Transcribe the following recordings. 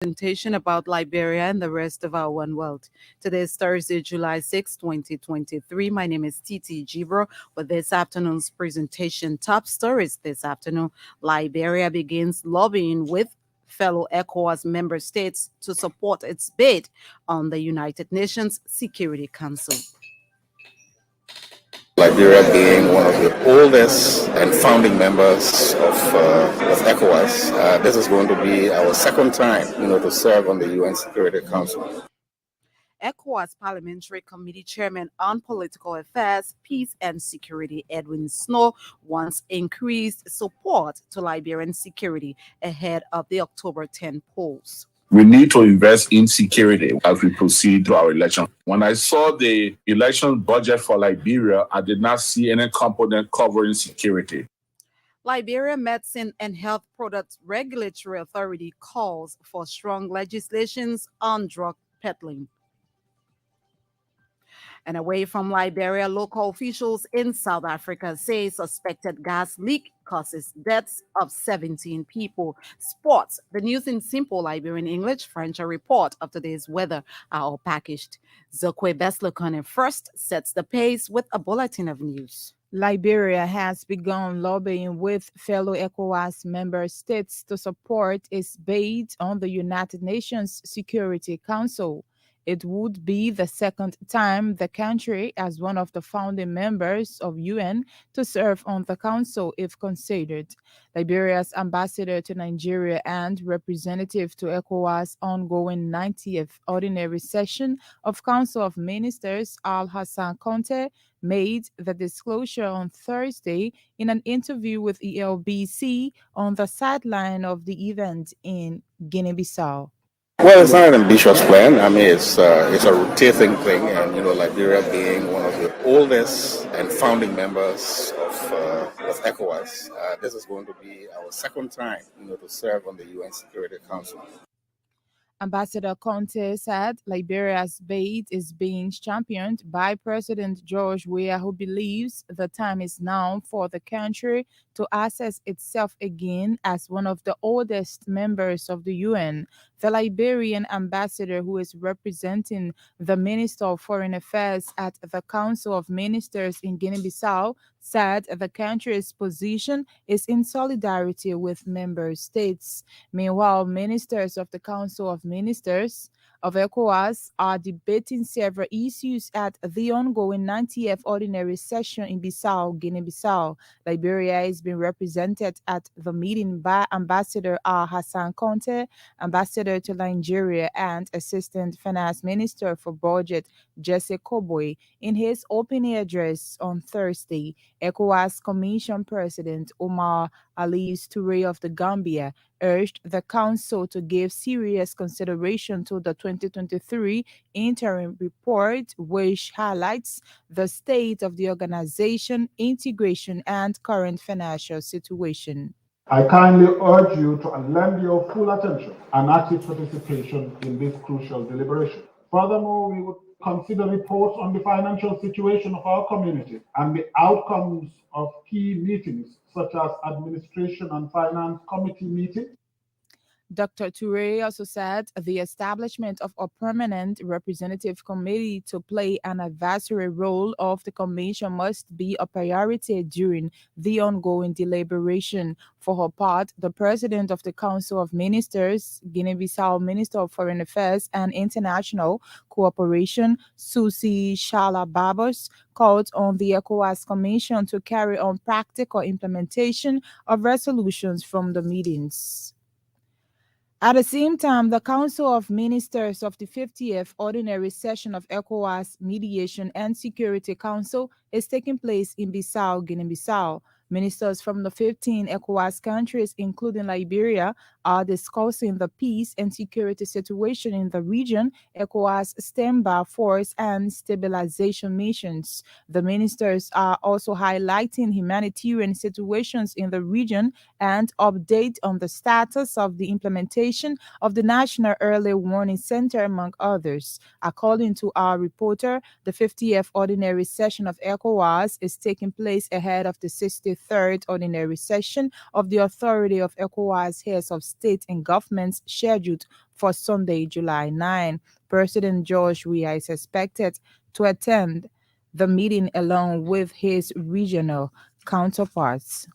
Presentation about Liberia and the rest of our one world. Today is Thursday, July 6, 2023. My name is Titi Gibro. With this afternoon's presentation, top stories this afternoon. Liberia begins lobbying with fellow ECOWAS member states to support its bid on the United Nations Security Council. Liberia being one of the oldest and founding members of ECOWAS, this is going to be our second time, to serve on the UN Security Council. ECOWAS Parliamentary Committee Chairman on Political Affairs, Peace and Security Edwin Snow wants increased support to Liberian security ahead of the October 10 polls. We need to invest in security as we proceed through our election. When I saw the election budget for Liberia, I did not see any component covering security. Liberia Medicine and Health Products Regulatory Authority calls for strong legislations on drug peddling. And away from Liberia, local officials in South Africa say suspected gas leak causes deaths of 17 people. Sports, the news in simple Liberian English, French, a report of today's weather are all packaged. Zokwe Beslokone first sets the pace with a bulletin of news. Liberia has begun lobbying with fellow ECOWAS member states to support its bid on the United Nations Security Council. It would be the second time the country, as one of the founding members of UN, to serve on the council if considered. Liberia's ambassador to Nigeria and representative to ECOWAS' ongoing 90th ordinary session of Council of Ministers, Al-Hassan Conte, made the disclosure on Thursday in an interview with ELBC on the sideline of the event in Guinea-Bissau. Well, it's not an ambitious plan. I mean, it's a rotating thing, and Liberia being one of the oldest and founding members of ECOWAS, this is going to be our second time, to serve on the UN Security Council. Ambassador Conte said Liberia's bid is being championed by President George Weah, who believes the time is now for the country to assess itself again as one of the oldest members of the UN. The Liberian ambassador, who is representing the Minister of Foreign Affairs at the Council of Ministers in Guinea-Bissau, said the country's position is in solidarity with member states. Meanwhile, ministers of the Council of Ministers of ECOWAS are debating several issues at the ongoing 90th ordinary session in Bissau, Guinea-Bissau. Liberia is being represented at the meeting by Ambassador Al-Hassan Conte, Ambassador to Nigeria, and Assistant Finance Minister for Budget Jesse Koboy. In his opening address on Thursday, ECOWAS Commission President Omar Aliyu Toure of the Gambia urged the Council to give serious consideration to the 2023 interim report, which highlights the state of the organization, integration, and current financial situation. I kindly urge you to lend your full attention and active participation in this crucial deliberation. Furthermore, we would consider reports on the financial situation of our community and the outcomes of key meetings, such as Administration and Finance Committee meetings. Dr. Toure also said the establishment of a permanent representative committee to play an advisory role of the Commission must be a priority during the ongoing deliberation. For her part, the President of the Council of Ministers, Guinea-Bissau Minister of Foreign Affairs and International Cooperation, Susi Shala Babos, called on the ECOWAS Commission to carry on practical implementation of resolutions from the meetings. At the same time, the Council of Ministers of the 50th Ordinary Session of ECOWAS Mediation and Security Council is taking place in Bissau, Guinea-Bissau. Ministers from the 15 ECOWAS countries, including Liberia, are discussing the peace and security situation in the region, ECOWAS standby force, and stabilization missions. The ministers are also highlighting humanitarian situations in the region and update on the status of the implementation of the National Early Warning Center, among others. According to our reporter, the 50th Ordinary Session of ECOWAS is taking place ahead of the 63rd 33rd Ordinary Session of the Authority of ECOWAS Heads of State and Governments scheduled for Sunday, July 9. President George Weah is expected to attend the meeting along with his regional counterparts.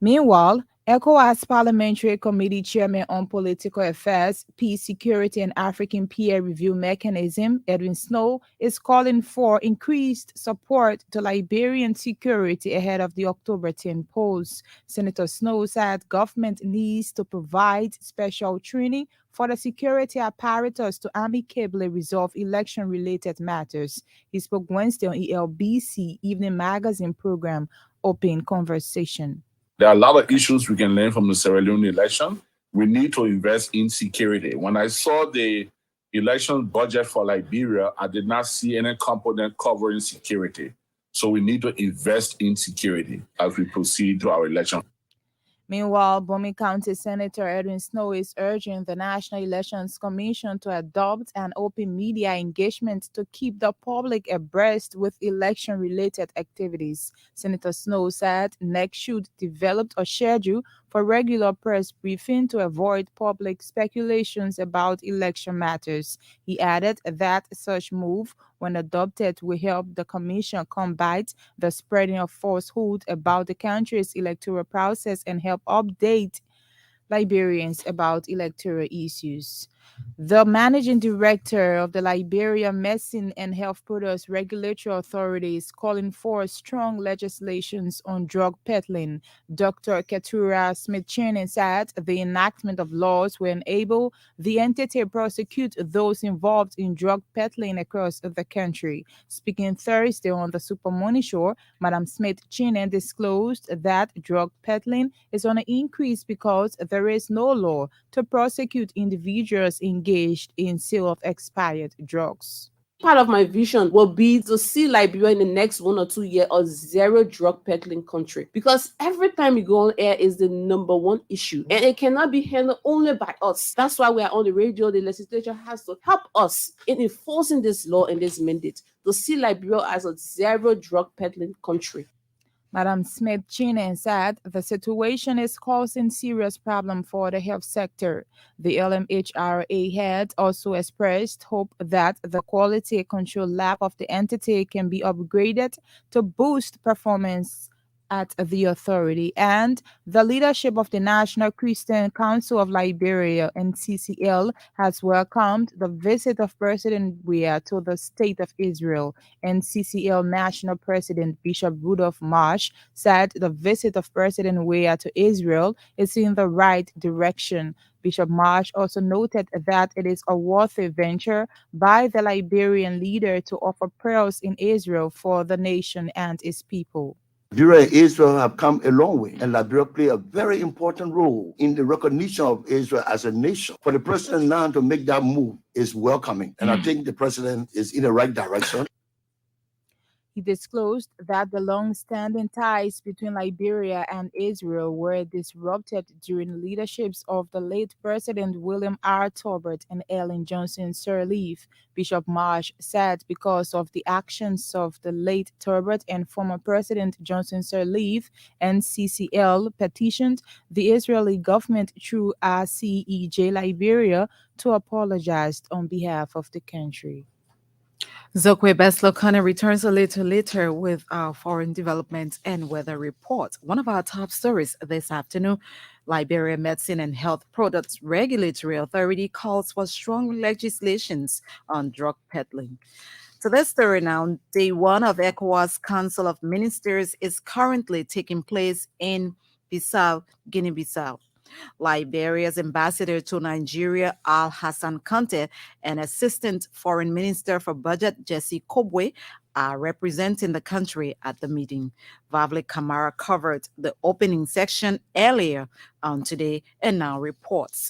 Meanwhile, ECOWAS Parliamentary Committee Chairman on Political Affairs, Peace, Security, and African Peer Review Mechanism, Edwin Snow, is calling for increased support to Liberian security ahead of the October 10 polls. Senator Snow said government needs to provide special training for the security apparatus to amicably resolve election-related matters. He spoke Wednesday on ELBC Evening Magazine program, Open Conversation. There are a lot of issues we can learn from the Sierra Leone election. We need to invest in security. When I saw the election budget for Liberia, I did not see any component covering security. So we need to invest in security as we proceed to our election. Meanwhile, Bomi County Senator Edwin Snow is urging the National Elections Commission to adopt an open media engagement to keep the public abreast with election-related activities. Senator Snow said NEC should develop a schedule for regular press briefing to avoid public speculations about election matters. He added that such move, when adopted, will help the Commission combat the spreading of falsehood about the country's electoral process and help update Liberians about electoral issues. The managing director of the Liberia Medicine and Health Products Regulatory Authority is calling for strong legislations on drug peddling. Dr. Keturah Smith-Cheney said the enactment of laws will enable the entity to prosecute those involved in drug peddling across the country. Speaking Thursday on the Super Money Show, Madam Smith-Cheney disclosed that drug peddling is on an increase because there is no law to prosecute individuals engaged in sale of expired drugs. Part of my vision will be to see Liberia in the next 1 or 2 years a zero drug peddling country, because every time you go on air is the number one issue and it cannot be handled only by us. That's why we are on the radio. The legislature has to help us in enforcing this law and this mandate to see Liberia as a zero drug peddling country. Madam Smith-Cheney said the situation is causing serious problem for the health sector. The LMHRA head also expressed hope that the quality control lab of the entity can be upgraded to boost performance at the authority, and the leadership of the National Christian Council of Liberia, NCCL, has welcomed the visit of President Weah to the State of Israel. NCCL National President Bishop Rudolph Marsh said the visit of President Weah to Israel is in the right direction. Bishop Marsh also noted that it is a worthy venture by the Liberian leader to offer prayers in Israel for the nation and its people. Liberia and Israel have come a long way, and Liberia play a very important role in the recognition of Israel as a nation. For the president now to make that move is welcoming, and I think the president is in the right direction. He disclosed that the long-standing ties between Liberia and Israel were disrupted during leaderships of the late President William R. Tolbert and Ellen Johnson Sirleaf. Bishop Marsh said because of the actions of the late Tolbert and former President Johnson Sirleaf, NCCL petitioned the Israeli government through RCEJ Liberia to apologize on behalf of the country. Zokwe Beslokana returns a little later with our foreign development and weather report. One of our top stories this afternoon, Liberia Medicine and Health Products Regulatory Authority calls for strong legislations on drug peddling. So this story now, day one of ECOWAS Council of Ministers is currently taking place in Bissau, Guinea-Bissau. Liberia's ambassador to Nigeria, Al Hassan Kante, and Assistant Foreign Minister for Budget, Jesse Kobwe, are representing the country at the meeting. Vavle Kamara covered the opening section earlier on today and now reports